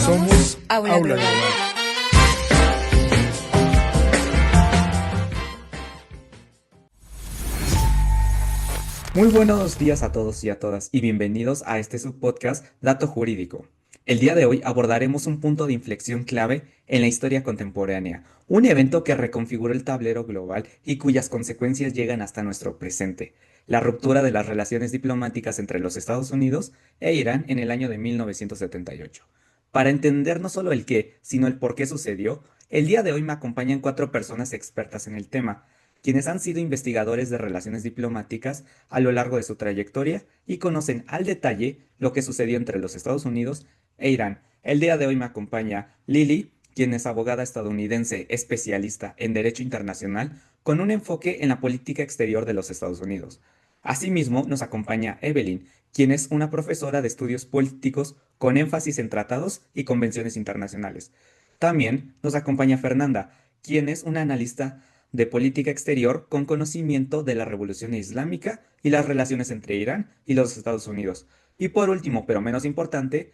Somos Aula Aula Global. Global. Muy buenos días a todos y a todas y bienvenidos a este subpodcast Dato Jurídico. El día de hoy abordaremos un punto de inflexión clave en la historia contemporánea, un evento que reconfiguró el tablero global y cuyas consecuencias llegan hasta nuestro presente, la ruptura de las relaciones diplomáticas entre los Estados Unidos e Irán en el año de 1978. Para entender no solo el qué, sino el por qué sucedió, el día de hoy me acompañan cuatro personas expertas en el tema, quienes han sido investigadores de relaciones diplomáticas a lo largo de su trayectoria y conocen al detalle lo que sucedió entre los Estados Unidos e Irán. El día de hoy me acompaña Lily, quien es abogada estadounidense especialista en Derecho Internacional con un enfoque en la política exterior de los Estados Unidos. Asimismo, nos acompaña Evelyn, quien es una profesora de estudios políticos con énfasis en tratados y convenciones internacionales. También nos acompaña Fernanda, quien es una analista de política exterior con conocimiento de la Revolución Islámica y las relaciones entre Irán y los Estados Unidos. Y por último, pero menos importante,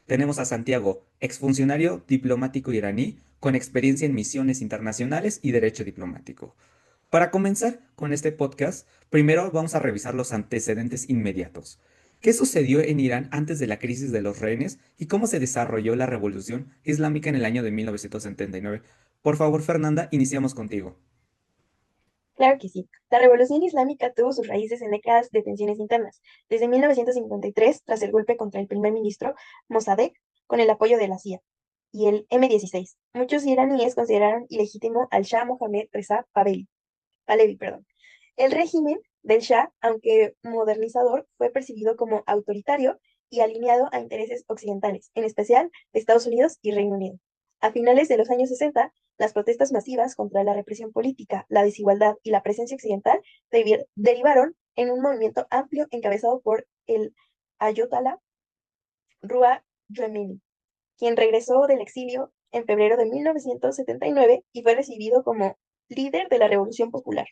tenemos a Santiago, exfuncionario diplomático iraní con experiencia en misiones internacionales y derecho diplomático. Para comenzar con este podcast, primero vamos a revisar los antecedentes inmediatos. ¿Qué sucedió en Irán antes de la crisis de los rehenes y cómo se desarrolló la revolución islámica en el año de 1979? Por favor, Fernanda, iniciamos contigo. Claro que sí. La Revolución Islámica tuvo sus raíces en décadas de tensiones internas, desde 1953, tras el golpe contra el primer ministro Mossadegh, con el apoyo de la CIA y el M-16. Muchos iraníes consideraron ilegítimo al Shah Mohammad Reza Pahlavi. El régimen del Shah, aunque modernizador, fue percibido como autoritario y alineado a intereses occidentales, en especial de Estados Unidos y Reino Unido. A finales de los años 60, las protestas masivas contra la represión política, la desigualdad y la presencia occidental derivaron en un movimiento amplio encabezado por el ayatolá Ruhollah Khomeini, quien regresó del exilio en febrero de 1979 y fue recibido como líder de la Revolución Popular.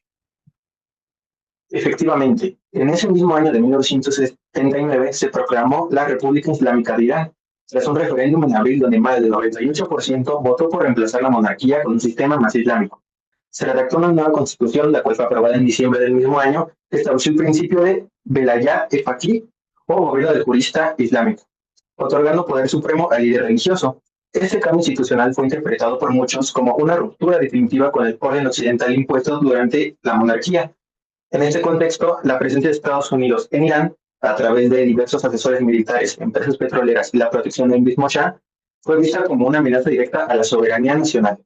Efectivamente, en ese mismo año de 1979 se proclamó la República Islámica de Irán, tras un referéndum en abril donde más del 98% votó por reemplazar la monarquía con un sistema más islámico. Se redactó una nueva constitución, la cual fue aprobada en diciembre del mismo año, que estableció el principio de Velayat-e-Faqih, o gobierno del jurista islámico, otorgando poder supremo al líder religioso. Este cambio institucional fue interpretado por muchos como una ruptura definitiva con el orden occidental impuesto durante la monarquía. En este contexto, la presencia de Estados Unidos en Irán, a través de diversos asesores militares, empresas petroleras y la protección del mismo Shah, fue vista como una amenaza directa a la soberanía nacional.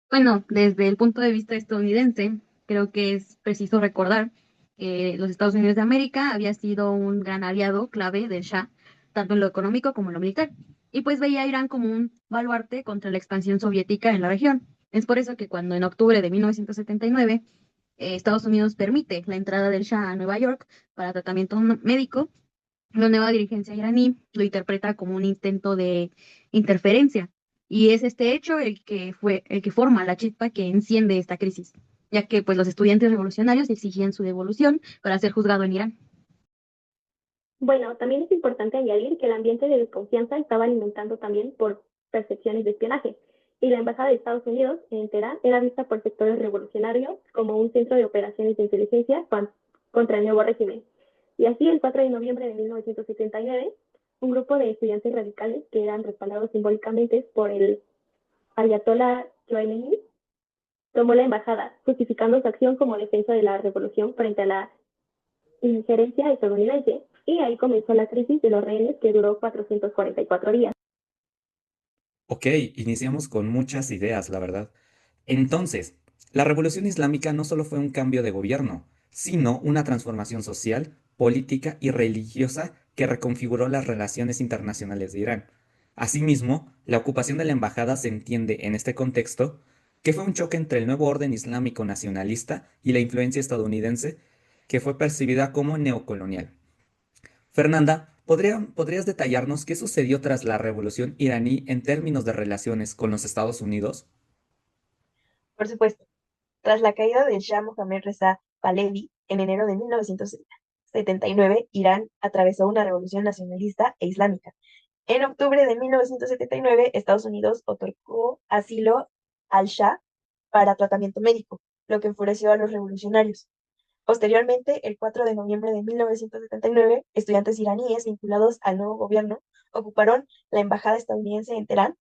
Bueno, desde el punto de vista estadounidense, creo que es preciso recordar que los Estados Unidos de América había sido un gran aliado clave del Shah, tanto en lo económico como en lo militar, y pues veía a Irán como un baluarte contra la expansión soviética en la región. Es por eso que cuando en octubre de 1979 Estados Unidos permite la entrada del Shah a Nueva York para tratamiento médico, la nueva dirigencia iraní lo interpreta como un intento de interferencia, y es este hecho el que forma la chispa que enciende esta crisis, ya que pues los estudiantes revolucionarios exigían su devolución para ser juzgado en Irán. Bueno, también es importante añadir que el ambiente de desconfianza estaba alimentando también por percepciones de espionaje, y la Embajada de Estados Unidos en Teherán era vista por sectores revolucionarios como un centro de operaciones de inteligencia contra el nuevo régimen. Y así, el 4 de noviembre de 1979, un grupo de estudiantes radicales que eran respaldados simbólicamente por el ayatolá Khomeini tomó la embajada, justificando su acción como defensa de la revolución frente a la injerencia estadounidense, y ahí comenzó la crisis de los rehenes que duró 444 días. Ok, iniciamos con muchas ideas, la verdad. Entonces, la Revolución Islámica no solo fue un cambio de gobierno, sino una transformación social, política y religiosa que reconfiguró las relaciones internacionales de Irán. Asimismo, la ocupación de la embajada se entiende en este contexto que fue un choque entre el nuevo orden islámico nacionalista y la influencia estadounidense que fue percibida como neocolonial. Fernanda, ¿podrías detallarnos qué sucedió tras la revolución iraní en términos de relaciones con los Estados Unidos? Por supuesto, tras la caída del Shah Mohammad Reza Pahlavi en enero de 1979, Irán atravesó una revolución nacionalista e islámica, En octubre de 1979, Estados Unidos otorgó asilo al Shah para tratamiento médico, lo que enfureció a los revolucionarios. Posteriormente, el 4 de noviembre de 1979, estudiantes iraníes vinculados al nuevo gobierno ocuparon la embajada estadounidense en Teherán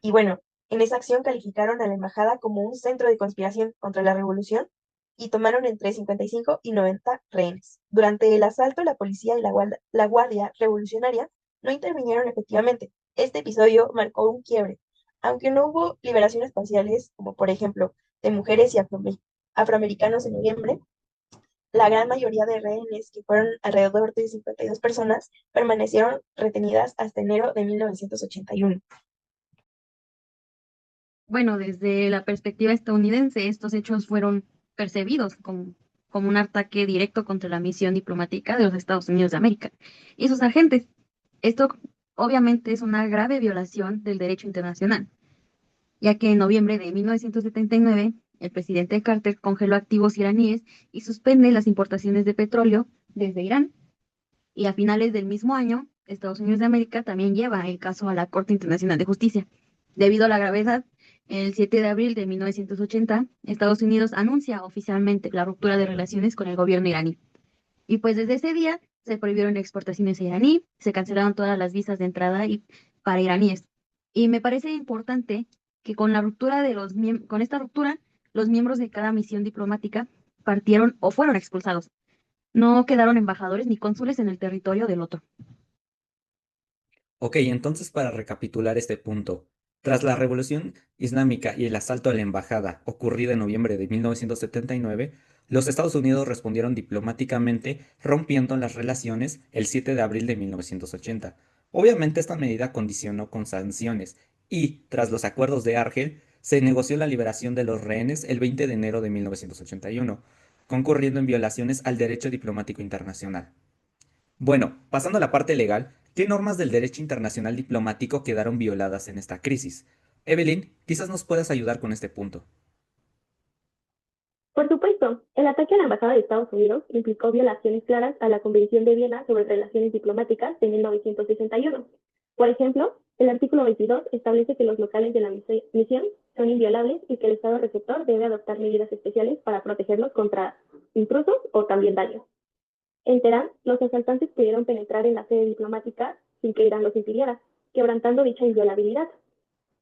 y bueno, en esa acción calificaron a la embajada como un centro de conspiración contra la revolución y tomaron entre 55 y 90 rehenes. Durante el asalto, la policía y la Guardia Revolucionaria no intervinieron efectivamente. Este episodio marcó un quiebre. Aunque no hubo liberaciones parciales, como por ejemplo de mujeres y afroamericanos en noviembre, la gran mayoría de rehenes, que fueron alrededor de 52 personas, permanecieron retenidas hasta enero de 1981. Bueno, desde la perspectiva estadounidense, estos hechos fueron percibidos como un ataque directo contra la misión diplomática de los Estados Unidos de América y sus agentes. Esto obviamente es una grave violación del derecho internacional, ya que en noviembre de 1979 el presidente Carter congeló activos iraníes y suspende las importaciones de petróleo desde Irán. Y a finales del mismo año, Estados Unidos de América también lleva el caso a la Corte Internacional de Justicia. Debido a la gravedad, el 7 de abril de 1980, Estados Unidos anuncia oficialmente la ruptura de relaciones con el gobierno iraní. Y pues desde ese día se prohibieron exportaciones a iraní, se cancelaron todas las visas de entrada para iraníes. Y me parece importante que con la ruptura con esta ruptura, los miembros de cada misión diplomática partieron o fueron expulsados. No quedaron embajadores ni cónsules en el territorio del otro. Ok, entonces para recapitular este punto, tras la Revolución Islámica y el asalto a la embajada ocurrido en noviembre de 1979, los Estados Unidos respondieron diplomáticamente rompiendo las relaciones el 7 de abril de 1980. Obviamente esta medida condicionó con sanciones y, tras los acuerdos de Argel, se negoció la liberación de los rehenes el 20 de enero de 1981, concurriendo en violaciones al derecho diplomático internacional. Bueno, pasando a la parte legal, ¿qué normas del derecho internacional diplomático quedaron violadas en esta crisis? Evelyn, quizás nos puedas ayudar con este punto. Por supuesto, el ataque a la Embajada de Estados Unidos implicó violaciones claras a la Convención de Viena sobre Relaciones Diplomáticas de 1961. Por ejemplo, el artículo 22 establece que los locales de la misión son inviolables y que el Estado receptor debe adoptar medidas especiales para protegerlos contra intrusos o también daños. En Teherán, los asaltantes pudieron penetrar en la sede diplomática sin que Irán los impidiera, quebrantando dicha inviolabilidad.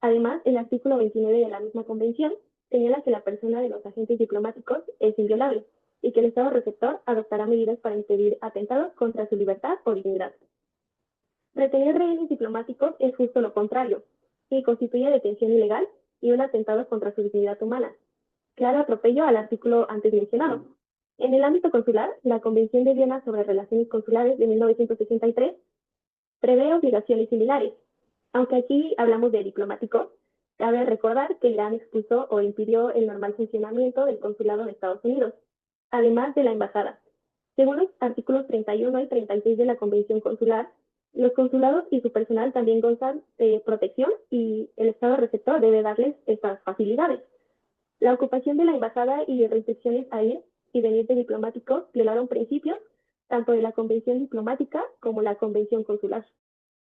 Además, el artículo 29 de la misma convención señala que la persona de los agentes diplomáticos es inviolable y que el Estado receptor adoptará medidas para impedir atentados contra su libertad o dignidad. Retener rehenes diplomáticos es justo lo contrario y constituye detención ilegal y un atentado contra su dignidad humana. Claro atropello al artículo antes mencionado. En el ámbito consular, la Convención de Viena sobre Relaciones Consulares de 1963 prevé obligaciones similares. Aunque aquí hablamos de diplomáticos, cabe recordar que Irán expulsó o impidió el normal funcionamiento del consulado de Estados Unidos, además de la embajada. Según los artículos 31 y 36 de la Convención Consular, los consulados y su personal también gozan de protección y el Estado receptor debe darles estas facilidades. La ocupación de la embajada y restricciones a ir y venir de diplomáticos violaron principios tanto de la Convención Diplomática como la Convención Consular.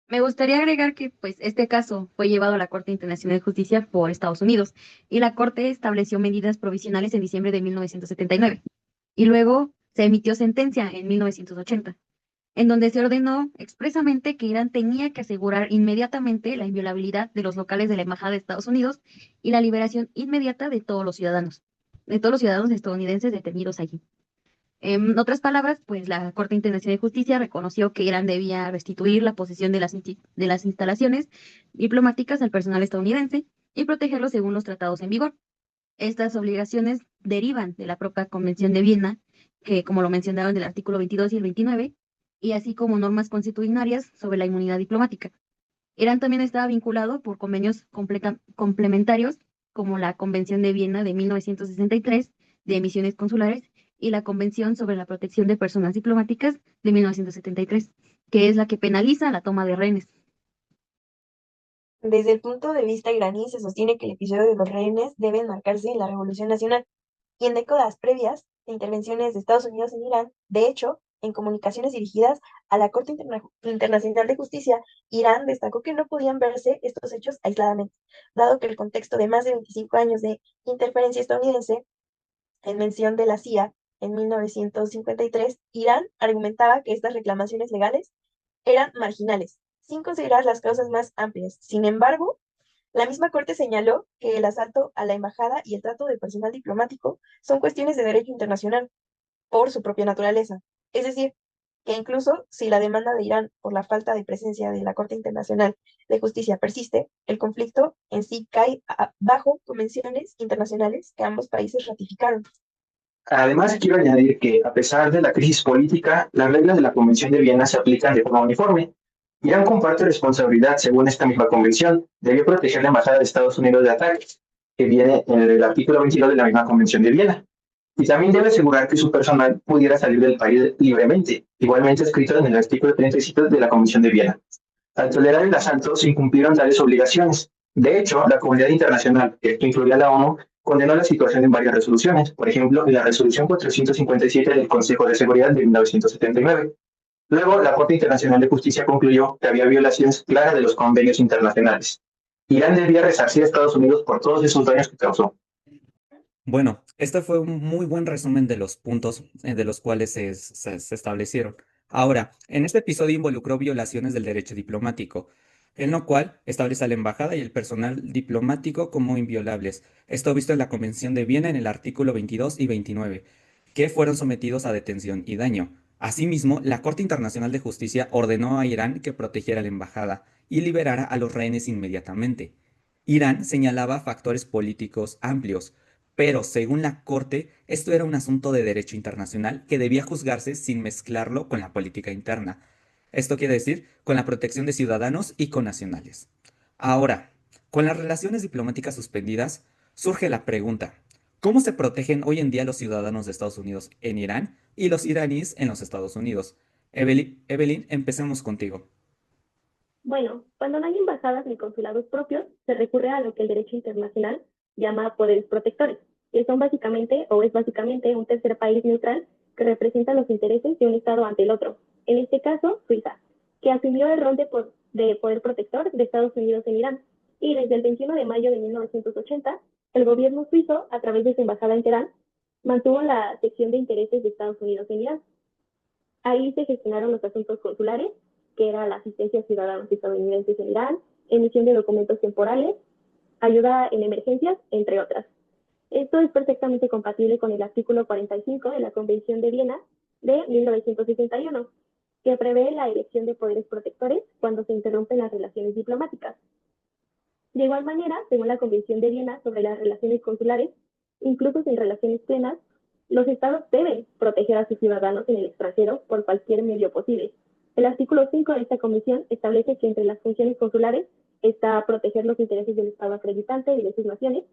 Me gustaría agregar que pues este caso fue llevado a la Corte Internacional de Justicia por Estados Unidos y la Corte estableció medidas provisionales en diciembre de 1979 y luego se emitió sentencia en 1980, en donde se ordenó expresamente que Irán tenía que asegurar inmediatamente la inviolabilidad de los locales de la Embajada de Estados Unidos y la liberación inmediata de todos los ciudadanos estadounidenses detenidos allí. En otras palabras, pues la Corte Internacional de Justicia reconoció que Irán debía restituir la posesión de las instalaciones diplomáticas al personal estadounidense y protegerlos según los tratados en vigor. Estas obligaciones derivan de la propia Convención de Viena, que como lo mencionaron del artículo 22 y el 29, y así como normas constitucionarias sobre la inmunidad diplomática. Irán también estaba vinculado por convenios complementarios, como la Convención de Viena de 1963 de misiones consulares y la Convención sobre la protección de personas diplomáticas de 1973, que es la que penaliza la toma de rehenes. Desde el punto de vista iraní, se sostiene que el episodio de los rehenes debe enmarcarse en la Revolución Nacional y en décadas previas de intervenciones de Estados Unidos en Irán. De hecho, en comunicaciones dirigidas a la Corte Internacional de Justicia, Irán destacó que no podían verse estos hechos aisladamente, dado que el contexto de más de 25 años de interferencia estadounidense en mención de la CIA en 1953, Irán argumentaba que estas reclamaciones legales eran marginales, sin considerar las causas más amplias. Sin embargo, la misma Corte señaló que el asalto a la embajada y el trato del personal diplomático son cuestiones de derecho internacional por su propia naturaleza. Es decir, que incluso si la demanda de Irán por la falta de presencia de la Corte Internacional de Justicia persiste, el conflicto en sí cae bajo convenciones internacionales que ambos países ratificaron. Además, quiero añadir que, a pesar de la crisis política, las reglas de la Convención de Viena se aplican de forma uniforme. Irán comparte responsabilidad, según esta misma convención, debió proteger la embajada de Estados Unidos de ataques, que viene en el artículo 22 de la misma Convención de Viena. Y también debe asegurar que su personal pudiera salir del país libremente, igualmente escrito en el artículo 37 de la Convención de Viena. Al tolerar el asalto, se incumplieron tales obligaciones. De hecho, la comunidad internacional, que esto incluye a la ONU, condenó la situación en varias resoluciones, por ejemplo, en la resolución 457 del Consejo de Seguridad de 1979. Luego, la Corte Internacional de Justicia concluyó que había violaciones claras de los convenios internacionales. Irán debía resarcir a Estados Unidos por todos esos daños que causó. Bueno, este fue un muy buen resumen de los puntos de los cuales se establecieron. Ahora, en este episodio involucró violaciones del derecho diplomático, en lo cual establece a la embajada y el personal diplomático como inviolables. Esto visto en la Convención de Viena en el artículo 22 y 29, que fueron sometidos a detención y daño. Asimismo, la Corte Internacional de Justicia ordenó a Irán que protegiera a la embajada y liberara a los rehenes inmediatamente. Irán señalaba factores políticos amplios, pero según la Corte, esto era un asunto de derecho internacional que debía juzgarse sin mezclarlo con la política interna. Esto quiere decir, con la protección de ciudadanos y connacionales. Ahora, con las relaciones diplomáticas suspendidas, surge la pregunta, ¿cómo se protegen hoy en día los ciudadanos de Estados Unidos en Irán y los iraníes en los Estados Unidos? Evelyn, empecemos contigo. Bueno, cuando no hay embajadas ni consulados propios, se recurre a lo que el derecho internacional llama poderes protectores, que son básicamente o es básicamente un tercer país neutral que representa los intereses de un Estado ante el otro. En este caso, Suiza, que asumió el rol de poder protector de Estados Unidos en Irán. Y desde el 21 de mayo de 1980, el gobierno suizo, a través de su embajada en Teherán, mantuvo la sección de intereses de Estados Unidos en Irán. Ahí se gestionaron los asuntos consulares, que era la asistencia a ciudadanos estadounidenses en Irán, emisión de documentos temporales, ayuda en emergencias, entre otras. Esto es perfectamente compatible con el artículo 45 de la Convención de Viena de 1961, que prevé la elección de poderes protectores cuando se interrumpen las relaciones diplomáticas. De igual manera, según la Convención de Viena sobre las relaciones consulares, incluso sin relaciones plenas, los estados deben proteger a sus ciudadanos en el extranjero por cualquier medio posible. El artículo 5 de esta convención establece que entre las funciones consulares está proteger los intereses del estado acreditante y de sus naciones,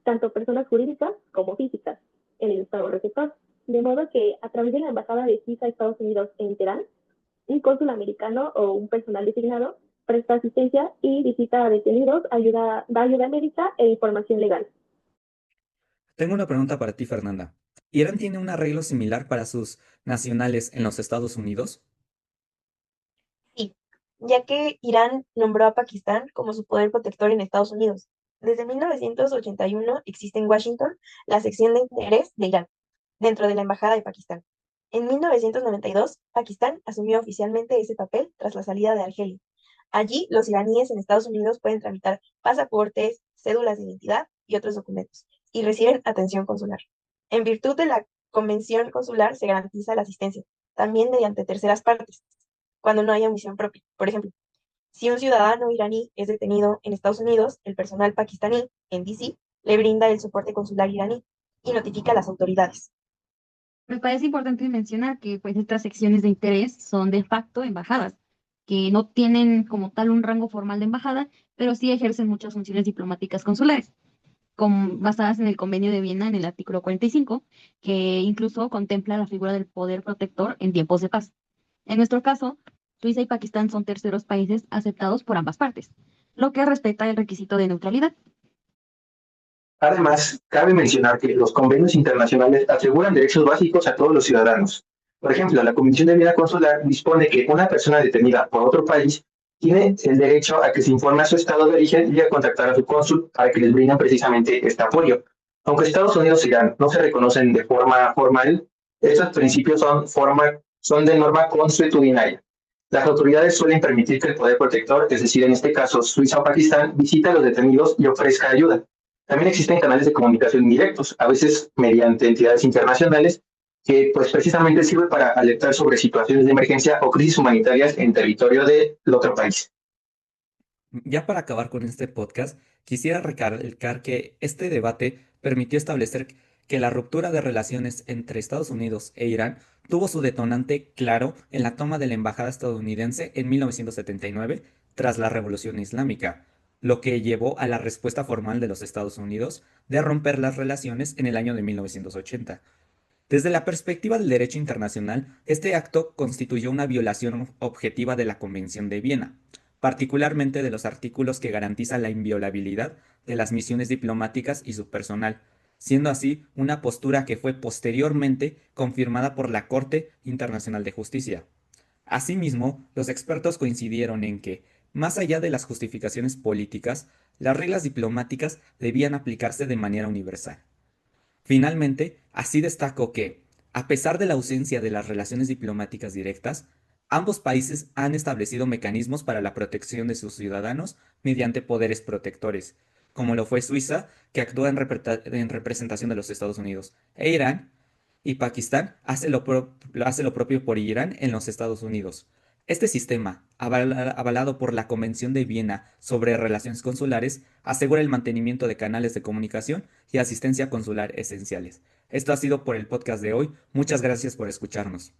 tanto personas jurídicas como físicas, en el estado receptor. De modo que, a través de la embajada de Suiza a Estados Unidos en Teherán, un cónsul americano o un personal designado presta asistencia y visita a detenidos, da ayuda médica e información legal. Tengo una pregunta para ti, Fernanda. ¿Irán tiene un arreglo similar para sus nacionales en los Estados Unidos? Sí, ya que Irán nombró a Pakistán como su poder protector en Estados Unidos. Desde 1981 existe en Washington la sección de interés de Irán, dentro de la Embajada de Pakistán. En 1992, Pakistán asumió oficialmente ese papel tras la salida de Argelia. Allí, los iraníes en Estados Unidos pueden tramitar pasaportes, cédulas de identidad y otros documentos, y reciben atención consular. En virtud de la convención consular se garantiza la asistencia, también mediante terceras partes, cuando no haya misión propia. Por ejemplo, si un ciudadano iraní es detenido en Estados Unidos, el personal pakistaní en DC le brinda el soporte consular iraní y notifica a las autoridades. Me parece importante mencionar que pues estas secciones de interés son de facto embajadas, que no tienen como tal un rango formal de embajada, pero sí ejercen muchas funciones diplomáticas consulares, basadas en el Convenio de Viena en el artículo 45, que incluso contempla la figura del poder protector en tiempos de paz. En nuestro caso, Suiza y Pakistán son terceros países aceptados por ambas partes, lo que respeta el requisito de neutralidad. Además, cabe mencionar que los convenios internacionales aseguran derechos básicos a todos los ciudadanos. Por ejemplo, la Convención de Viena Consular dispone que una persona detenida por otro país tiene el derecho a que se informe a su estado de origen y a contactar a su cónsul para que les brinden precisamente este apoyo. Aunque Estados Unidos e Irán no se reconocen de forma formal, estos principios son de norma consuetudinaria. Las autoridades suelen permitir que el poder protector, es decir, en este caso Suiza o Pakistán, visite a los detenidos y ofrezca ayuda. También existen canales de comunicación directos, a veces mediante entidades internacionales, que pues precisamente sirve para alertar sobre situaciones de emergencia o crisis humanitarias en territorio del otro país. Ya para acabar con este podcast, quisiera recalcar que este debate permitió establecer que la ruptura de relaciones entre Estados Unidos e Irán tuvo su detonante claro en la toma de la embajada estadounidense en 1979 tras la Revolución Islámica, lo que llevó a la respuesta formal de los Estados Unidos de romper las relaciones en el año de 1980. Desde la perspectiva del derecho internacional, este acto constituyó una violación objetiva de la Convención de Viena, particularmente de los artículos que garantizan la inviolabilidad de las misiones diplomáticas y su personal, siendo así una postura que fue posteriormente confirmada por la Corte Internacional de Justicia. Asimismo, los expertos coincidieron en que, más allá de las justificaciones políticas, las reglas diplomáticas debían aplicarse de manera universal. Finalmente, así destacó que, a pesar de la ausencia de las relaciones diplomáticas directas, ambos países han establecido mecanismos para la protección de sus ciudadanos mediante poderes protectores, como lo fue Suiza, que actúa en representación de los Estados Unidos, e Irán, y Pakistán hace lo propio por Irán en los Estados Unidos. Este sistema, avalado por la Convención de Viena sobre Relaciones Consulares, asegura el mantenimiento de canales de comunicación y asistencia consular esenciales. Esto ha sido por el podcast de hoy. Muchas gracias por escucharnos.